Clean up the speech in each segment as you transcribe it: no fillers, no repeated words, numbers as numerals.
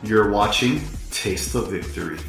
You're watching Taste of Victory.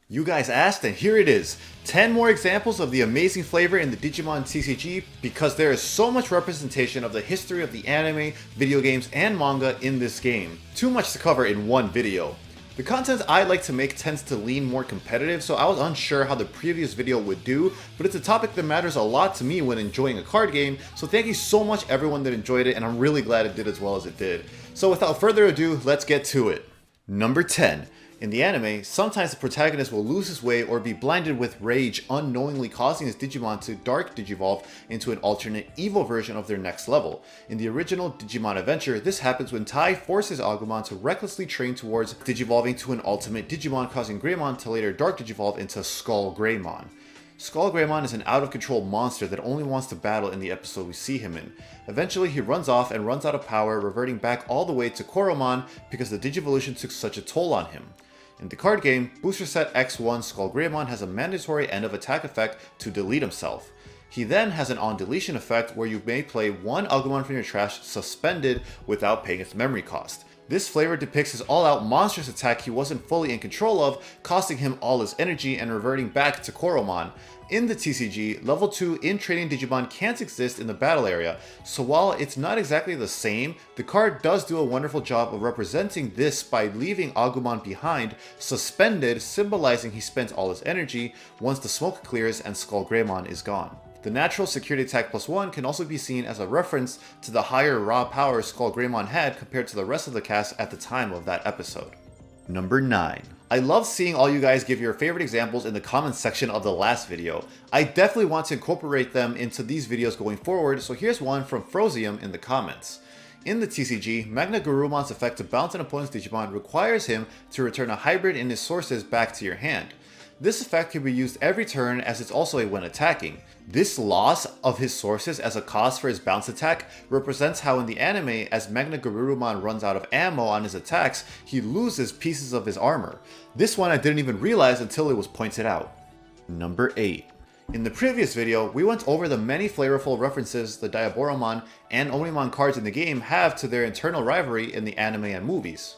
You guys asked, and here it is. 10 more examples of the amazing flavor in the Digimon TCG because there is so much representation of the history of the anime, video games, and manga in this game. Too much to cover in one video. The content I like to make tends to lean more competitive, so I was unsure how the previous video would do, but it's a topic that matters a lot to me when enjoying a card game, so thank you so much everyone that enjoyed it, and I'm really glad it did as well as it did. So without further ado, let's get to it. Number 10. In the anime, sometimes the protagonist will lose his way or be blinded with rage, unknowingly causing his Digimon to dark digivolve into an alternate evil version of their next level. In the original Digimon Adventure, this happens when Tai forces Agumon to recklessly train towards digivolving to an ultimate Digimon, causing Greymon to later dark digivolve into Skull Greymon. Skull Greymon is an out-of-control monster that only wants to battle in the episode we see him in. Eventually he runs off and runs out of power, reverting back all the way to Koromon because the Digivolution took such a toll on him. In the card game, Booster Set X1 Skull Greymon has a mandatory end of attack effect to delete himself. He then has an on deletion effect where you may play one Agumon from your trash suspended without paying its memory cost. This flavor depicts his all-out monstrous attack he wasn't fully in control of, costing him all his energy and reverting back to Koromon. In the TCG, level 2 in training Digimon can't exist in the battle area, so while it's not exactly the same, the card does do a wonderful job of representing this by leaving Agumon behind, suspended, symbolizing he spent all his energy once the smoke clears and Skull Greymon is gone. The natural security attack +1 can also be seen as a reference to the higher raw power Skull Greymon had compared to the rest of the cast at the time of that episode. Number 9. I love seeing all you guys give your favorite examples in the comments section of the last video. I definitely want to incorporate them into these videos going forward, so here's one from Frozium in the comments. In the TCG, Magna Garumon's effect to bounce an opponent's Digimon requires him to return a hybrid in his sources back to your hand. This effect can be used every turn as it's also a when attacking. This loss of his sources as a cost for his bounce attack represents how in the anime, as Magna Garurumon runs out of ammo on his attacks, he loses pieces of his armor. This one I didn't even realize until it was pointed out. Number 8. In the previous video, we went over the many flavorful references the Diaboromon and Omnimon cards in the game have to their internal rivalry in the anime and movies.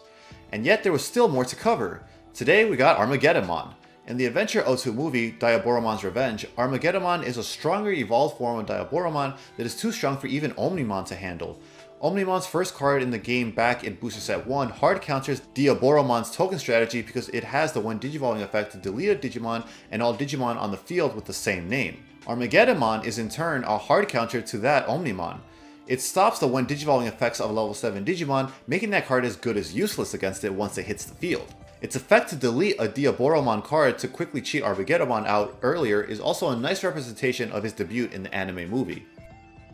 And yet there was still more to cover. Today we got Armageddonmon. In the Adventure 02 movie, Diaboromon's Revenge, Armageddonmon is a stronger evolved form of Diaboromon that is too strong for even Omnimon to handle. Omnimon's first card in the game back in Booster Set 1 hard counters Diaboromon's token strategy because it has the when digivolving effect to delete a Digimon and all Digimon on the field with the same name. Armageddonmon is in turn a hard counter to that Omnimon. It stops the when digivolving effects of level 7 Digimon, making that card as good as useless against it once it hits the field. Its effect to delete a Diaboromon card to quickly cheat Armageddonmon out earlier is also a nice representation of his debut in the anime movie.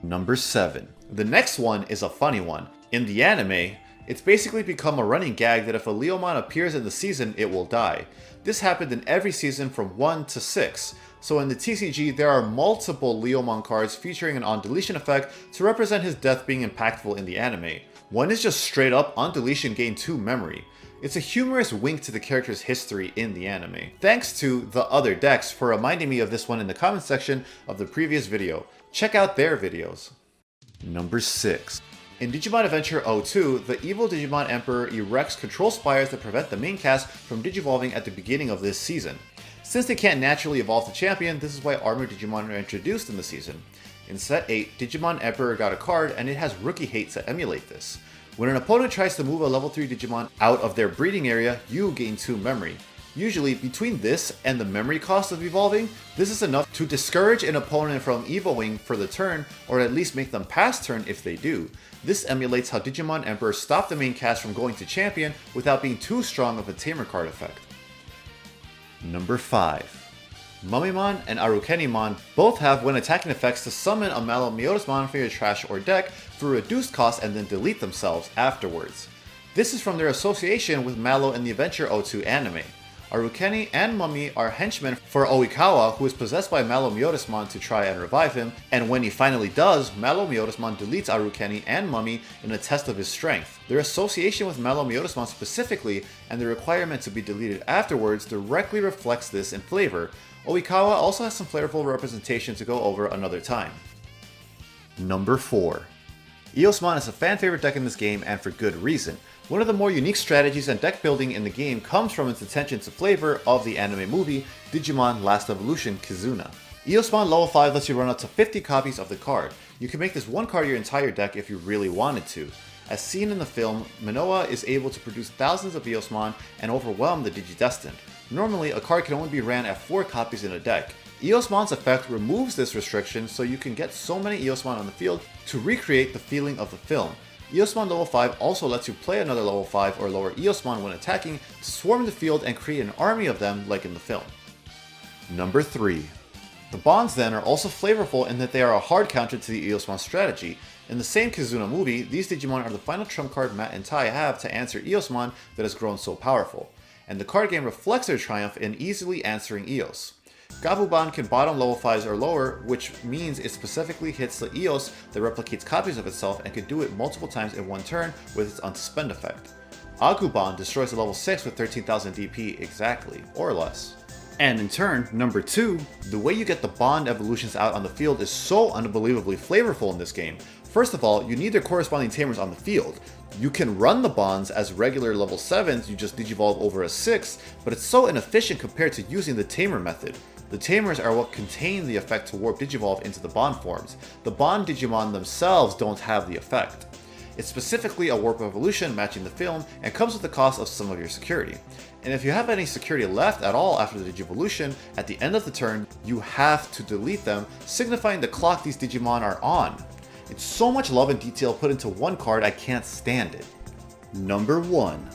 Number 7. The next one is a funny one. In the anime, it's basically become a running gag that if a Leomon appears in the season, it will die. This happened in every season from 1 to 6. So in the TCG, there are multiple Leomon cards featuring an on deletion effect to represent his death being impactful in the anime. One is just straight up on deletion gain 2 memory. It's a humorous wink to the character's history in the anime. Thanks to the other decks for reminding me of this one in the comments section of the previous video. Check out their videos. Number 6. In Digimon Adventure 02, the evil Digimon Emperor erects control spires that prevent the main cast from digivolving at the beginning of this season. Since they can't naturally evolve to champion, this is why armored Digimon are introduced in the season. In Set 8, Digimon Emperor got a card and it has Rookie Hate to emulate this. When an opponent tries to move a level 3 Digimon out of their breeding area, you gain 2 memory. Usually, between this and the memory cost of evolving, this is enough to discourage an opponent from evoing for the turn, or at least make them pass turn if they do. This emulates how Digimon Emperor stopped the main cast from going to champion without being too strong of a tamer card effect. Number 5. Mummymon and Arukenimon both have when attacking effects to summon a Malomyotismon from your trash or deck for reduced cost and then delete themselves afterwards. This is from their association with Mallow in the Adventure 02 anime. Arukeni and Mummy are henchmen for Oikawa, who is possessed by Malomyotismon to try and revive him, and when he finally does, Malomyotismon deletes Arukeni and Mummy in a test of his strength. Their association with Malomyotismon specifically, and the requirement to be deleted afterwards, directly reflects this in flavor. Oikawa also has some flavorful representation to go over another time. Number 4. Eosmon is a fan favorite deck in this game, and for good reason. One of the more unique strategies and deck building in the game comes from its attention to flavor of the anime movie Digimon Last Evolution Kizuna. Eosmon level 5 lets you run up to 50 copies of the card. You can make this one card your entire deck if you really wanted to. As seen in the film, Manoa is able to produce thousands of Eosmon and overwhelm the Digidestined. Normally, a card can only be ran at 4 copies in a deck. Eosmon's effect removes this restriction so you can get so many Eosmon on the field to recreate the feeling of the film. Eosmon level 5 also lets you play another level 5 or lower Eosmon when attacking to swarm the field and create an army of them like in the film. Number 3. The bonds then are also flavorful in that they are a hard counter to the Eosmon strategy. In the same Kizuna movie, these Digimon are the final trump card Matt and Tai have to answer Eosmon that has grown so powerful, and the card game reflects their triumph in easily answering Eos. Gavuban can bottom level 5s or lower, which means it specifically hits the Eos that replicates copies of itself and can do it multiple times in one turn with its unsuspend effect. Aguban destroys a level 6 with 13,000 DP exactly, or less. And in turn, number 2, the way you get the bond evolutions out on the field is so unbelievably flavorful in this game. First of all, you need their corresponding tamers on the field. You can run the bonds as regular level 7s, you just digivolve over a 6, but it's so inefficient compared to using the tamer method. The tamers are what contain the effect to warp digivolve into the bond forms. The bond Digimon themselves don't have the effect. It's specifically a warp evolution matching the film and comes with the cost of some of your security. And if you have any security left at all after the Digivolution, at the end of the turn, you have to delete them, signifying the clock these Digimon are on. It's so much love and detail put into one card, I can't stand it. Number 1.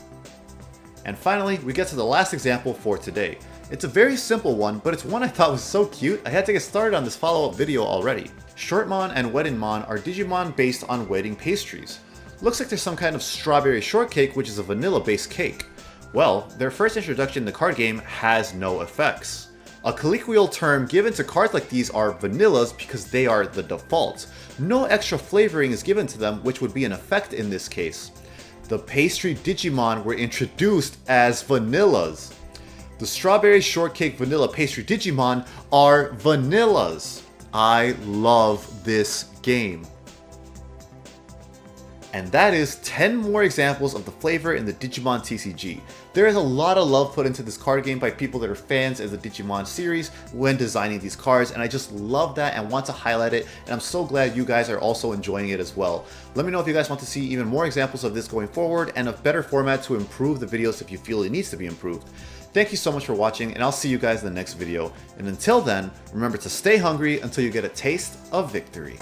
And finally, we get to the last example for today. It's a very simple one, but it's one I thought was so cute, I had to get started on this follow-up video already. Shortmon and Weddingmon are Digimon based on wedding pastries. Looks like there's some kind of strawberry shortcake, which is a vanilla-based cake. Well, their first introduction in the card game has no effects. A colloquial term given to cards like these are vanillas because they are the default. No extra flavoring is given to them, which would be an effect in this case. The pastry Digimon were introduced as vanillas. The strawberry shortcake vanilla pastry Digimon are vanillas. I love this game. And that is 10 more examples of the flavor in the Digimon TCG. There is a lot of love put into this card game by people that are fans of the Digimon series when designing these cards, and I just love that and want to highlight it, and I'm so glad you guys are also enjoying it as well. Let me know if you guys want to see even more examples of this going forward and a better format to improve the videos if you feel it needs to be improved. Thank you so much for watching, and I'll see you guys in the next video. And until then, remember to stay hungry until you get a taste of victory.